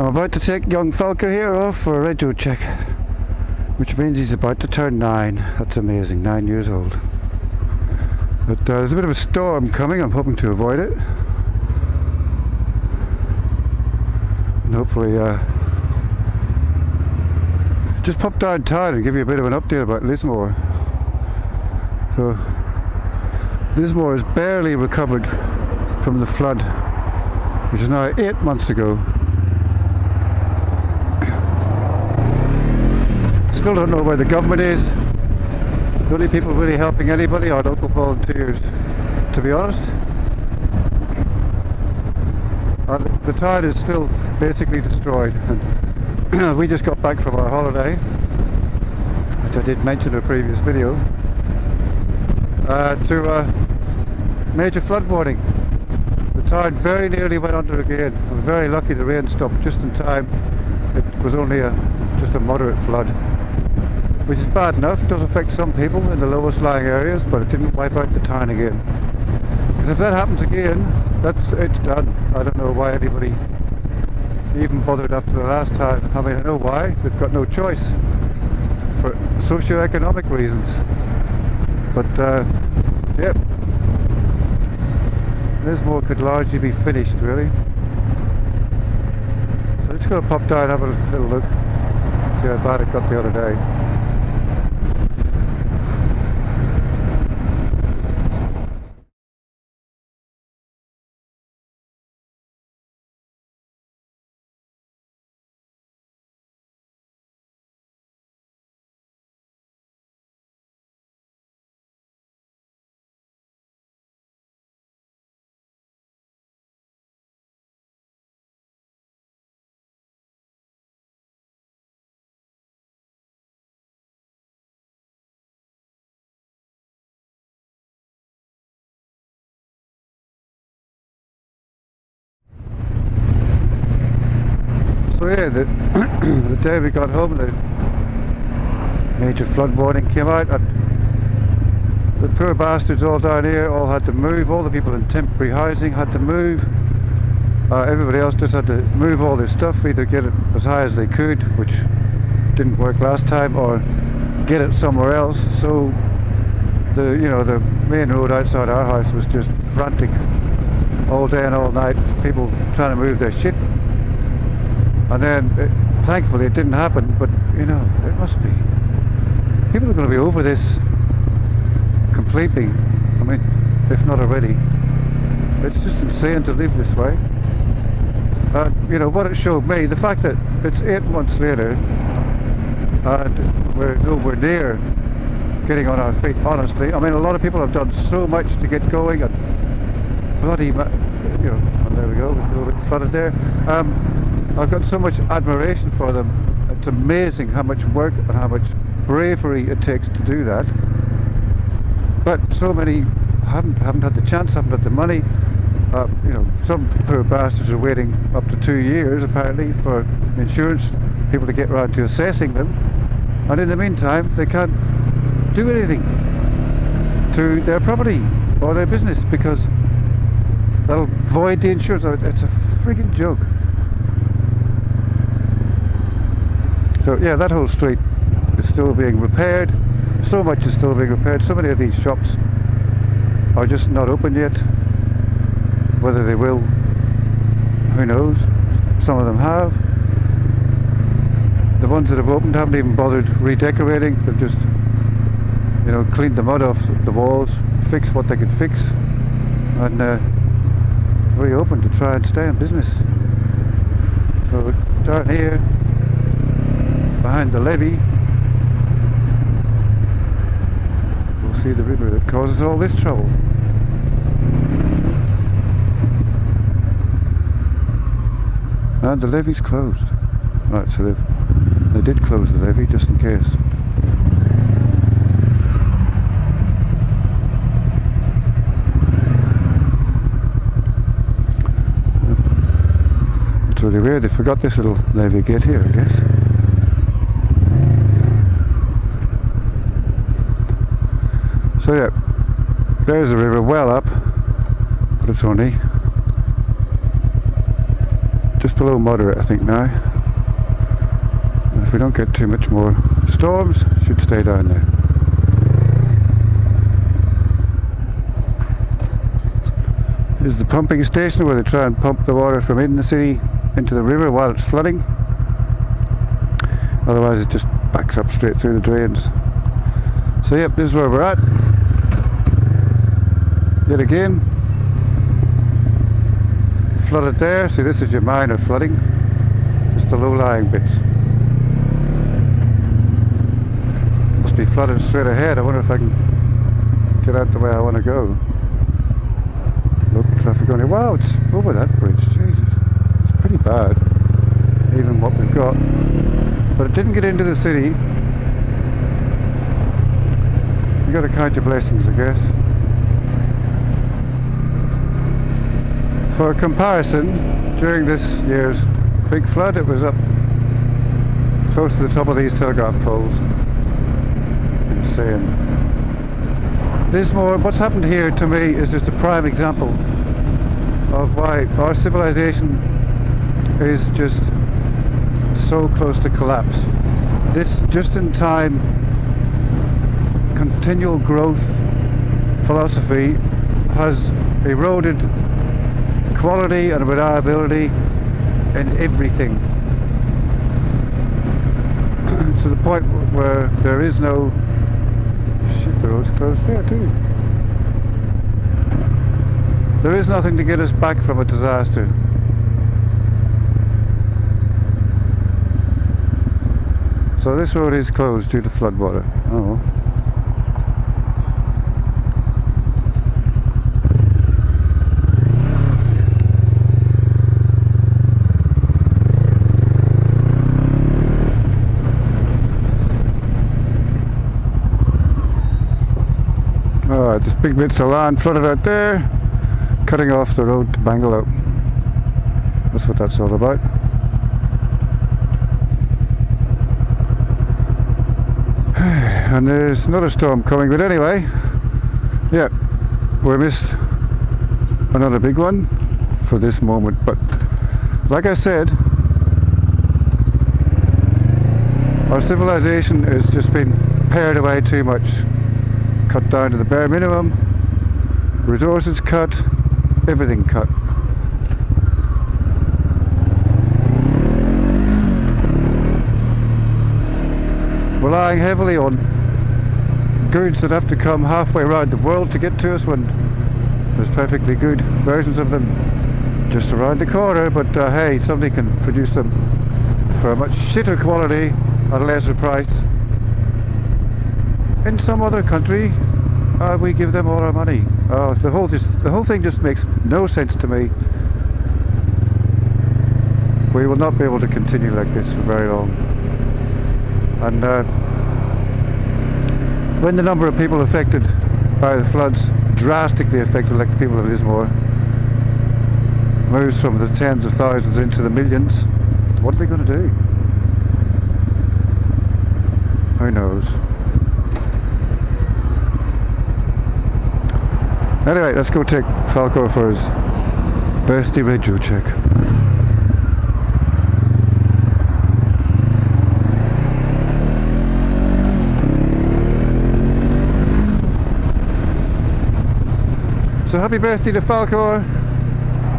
I'm about to take young Falkor here off for a Rego check, which means he's about to turn 9. That's amazing, 9 years old. But there's a bit of a storm coming. I'm hoping to avoid it, and hopefully just pop downtown and give you a bit of an update about Lismore. So Lismore has barely recovered from the flood, which is now 8 months ago. Still don't know where the government is. The only people really helping anybody are local volunteers, to be honest. The town is still basically destroyed, and we just got back from our holiday, which I did mention in a previous video, to major flood warning. The town very nearly went under again. I'm very lucky the rain stopped just in time. It was only just a moderate flood, which is bad enough. It does affect some people in the lowest lying areas, but it didn't wipe out the town again. Because if that happens again, it's done. I don't know why anybody even bothered after the last time. I mean, I know why. They've got no choice for socio-economic reasons. But yep, Lismore could largely be finished, really. So I'm just going to pop down and have a little look, see how bad it got the other day. So yeah, the day we got home, the major flood warning came out, and the poor bastards all down here all had to move. All the people in temporary housing had to move. Everybody else just had to move all their stuff, either get it as high as they could, which didn't work last time, or get it somewhere else. So the main road outside our house was just frantic all day and all night, people trying to move their shit. And then, thankfully, it didn't happen, but it must be. People are going to be over this completely. I mean, if not already. It's just insane to live this way. What it showed me, the fact that it's 8 months later, and we're nowhere near getting on our feet, honestly. I mean, a lot of people have done so much to get going, and bloody, and there we go, a little bit flooded there. I've got so much admiration for them. It's amazing how much work and how much bravery it takes to do that. But so many haven't had the chance, haven't had the money. Some poor bastards are waiting up to 2 years apparently for insurance people to get around to assessing them, and in the meantime they can't do anything to their property or their business because that'll void the insurance. It's a friggin' joke. So yeah, that whole street is still being repaired. So much is still being repaired. So many of these shops are just not open yet. Whether they will, who knows. Some of them have. The ones that have opened haven't even bothered redecorating. They've just, cleaned the mud off the walls, fixed what they could fix, and reopened to try and stay in business. So down here, behind the levee, we'll see the river that causes all this trouble. And the levee's closed. Right, so they did close the levee just in case. It's really weird, they forgot this little levee gate here, I guess. So yeah, there's the river well up, but it's only just below moderate I think now. And if we don't get too much more storms, it should stay down there. This is the pumping station where they try and pump the water from in the city into the river while it's flooding. Otherwise it just backs up straight through the drains. So yep, this is where we're at. Yet again, flooded there. See, this is your minor flooding. Just the low-lying bits. Must be flooded straight ahead. I wonder if I can get out the way I want to go. Look, traffic only. Wow, it's over that bridge. Jesus, it's pretty bad. Even what we've got. But it didn't get into the city. You got to count your blessings, I guess. For comparison, during this year's big flood, it was up close to the top of these telegraph poles. Insane. Lismore, what's happened here to me is just a prime example of why our civilization is just so close to collapse. This just-in-time continual growth philosophy has eroded quality and reliability in everything to the point where there is no shit. The road's closed there too. There is nothing to get us back from a disaster. So this road is closed due to floodwater. Oh well. Alright, this big bits of land flooded out there, cutting off the road to Bangalow. That's what that's all about. And there's another storm coming, but anyway, yeah, we missed another big one for this moment. But like I said, our civilization has just been pared away too much. Cut down to the bare minimum, resources cut, everything cut. Relying heavily on goods that have to come halfway around the world to get to us when there's perfectly good versions of them just around the corner, but hey, somebody can produce them for a much shitter quality at a lesser price in some other country, we give them all our money. The whole thing just makes no sense to me. We will not be able to continue like this for very long. And when the number of people affected by the floods, drastically affected, like the people of Lismore, moves from the tens of thousands into the millions, what are they going to do? Who knows? Anyway, let's go take Falkor for his birthday Rego check. So happy birthday to Falkor.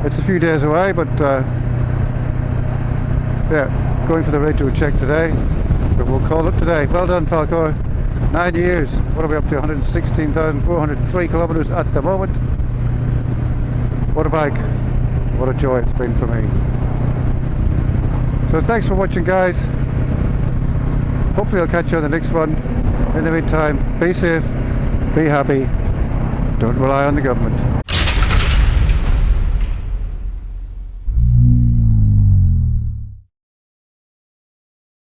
It's a few days away, but yeah, going for the Rego check today. But we'll call it today. Well done, Falkor. 9 years. What are we up to? 116,403 kilometers at the moment. What a bike. What a joy it's been for me. So thanks for watching, guys. Hopefully I'll catch you on the next one. In the meantime, be safe, be happy, don't rely on the government.